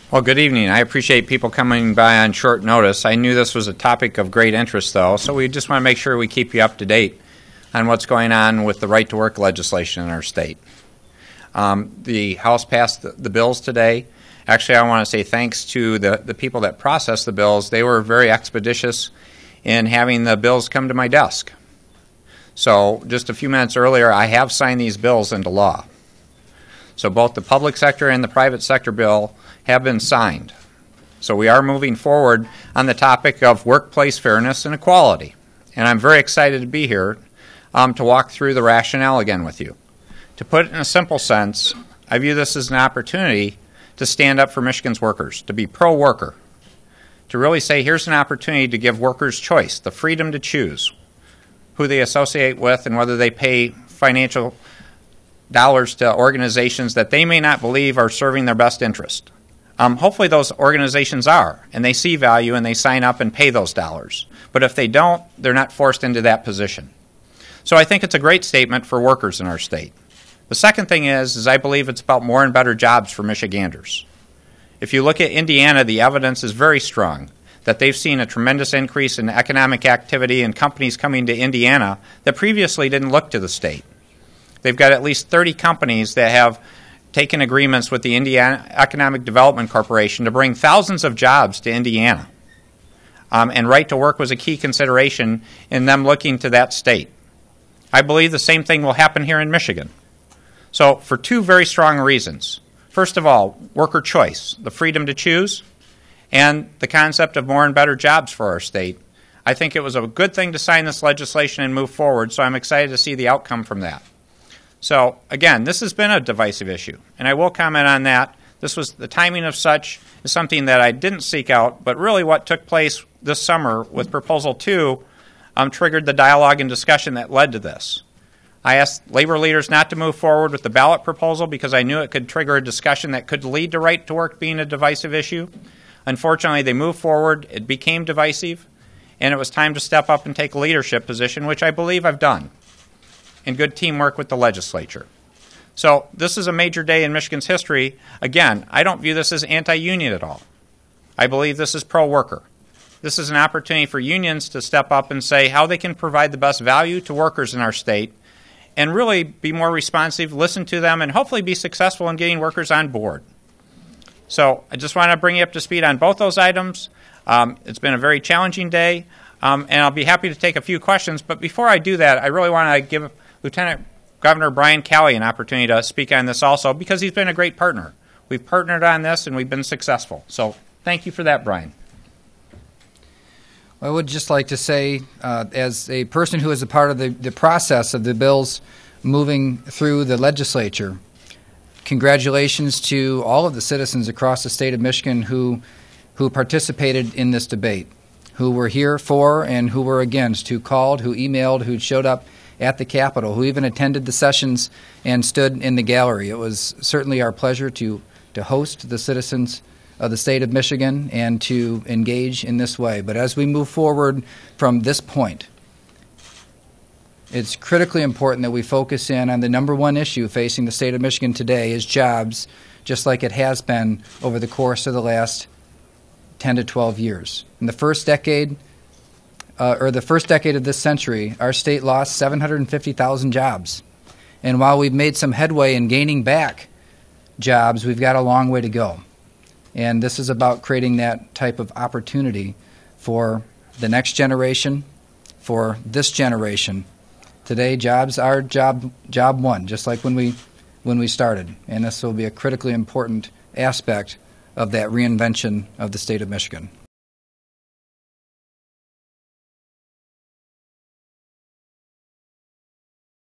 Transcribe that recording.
Well, good evening. I appreciate people coming by on short notice. I knew this was a topic of great interest, though, so we just want to make sure we keep you up to date on what's going on with the right-to-work legislation in our state. The House passed the bills today. Actually, I want to say thanks to the people that processed the bills. They were very expeditious in having the bills come to my desk. So just a few minutes earlier, I have signed these bills into law. So both the public sector and the private sector bill have been signed. So we are moving forward on the topic of workplace fairness and equality. And I'm very excited to be here to walk through the rationale again with you. To put it in a simple sense, I view this as an opportunity to stand up for Michigan's workers, to be pro-worker, to really say here's an opportunity to give workers choice, the freedom to choose who they associate with and whether they pay financial dollars to organizations that they may not believe are serving their best interest. Hopefully those organizations are, and they see value and they sign up and pay those dollars. But if they don't, they're not forced into that position. So I think it's a great statement for workers in our state. The second thing is I believe it's about more and better jobs for Michiganders. If you look at Indiana, the evidence is very strong that they've seen a tremendous increase in economic activity and companies coming to Indiana that previously didn't look to the state. They've got at least 30 companies that have taken agreements with the Indiana Economic Development Corporation to bring thousands of jobs to Indiana. And right to work was a key consideration in them looking to that state. I believe the same thing will happen here in Michigan. So for two very strong reasons. First of all, worker choice, the freedom to choose, and the concept of more and better jobs for our state. I think it was a good thing to sign this legislation and move forward, so I'm excited to see the outcome from that. So, again, this has been a divisive issue, and I will comment on that. This was the timing of such is something that I didn't seek out, but really what took place this summer with Proposal 2 triggered the dialogue and discussion that led to this. I asked labor leaders not to move forward with the ballot proposal because I knew it could trigger a discussion that could lead to right to work being a divisive issue. Unfortunately, they moved forward, it became divisive, and it was time to step up and take a leadership position, which I believe I've done, in good teamwork with the legislature. So this is a major day in Michigan's history. Again, I don't view this as anti-union at all. I believe this is pro-worker. This is an opportunity for unions to step up and say how they can provide the best value to workers in our state and really be more responsive, listen to them, and hopefully be successful in getting workers on board. So I just want to bring you up to speed on both those items. It's been a very challenging day, and I'll be happy to take a few questions. But before I do that, I really want to give Lieutenant Governor Brian Calley an opportunity to speak on this also because he's been a great partner. We've partnered on this and we've been successful. So thank you for that, Brian. I would just like to say, as a person who is a part of the process of the bills moving through the legislature, congratulations to all of the citizens across the state of Michigan who participated in this debate, who were here for and who were against, who called, who emailed, who showed up at the Capitol, who even attended the sessions and stood in the gallery. It was certainly our pleasure to host the citizens of the state of Michigan and to engage in this way. But as we move forward from this point, it's critically important that we focus in on the number one issue facing the state of Michigan today is jobs, just like it has been over the course of the last 10 to 12 years. In the first decade of this century, our state lost 750,000 jobs. And while we've made some headway in gaining back jobs, we've got a long way to go. And this is about creating that type of opportunity for the next generation, for this generation. Today, jobs are job one, just like when we started. And this will be a critically important aspect of that reinvention of the state of Michigan.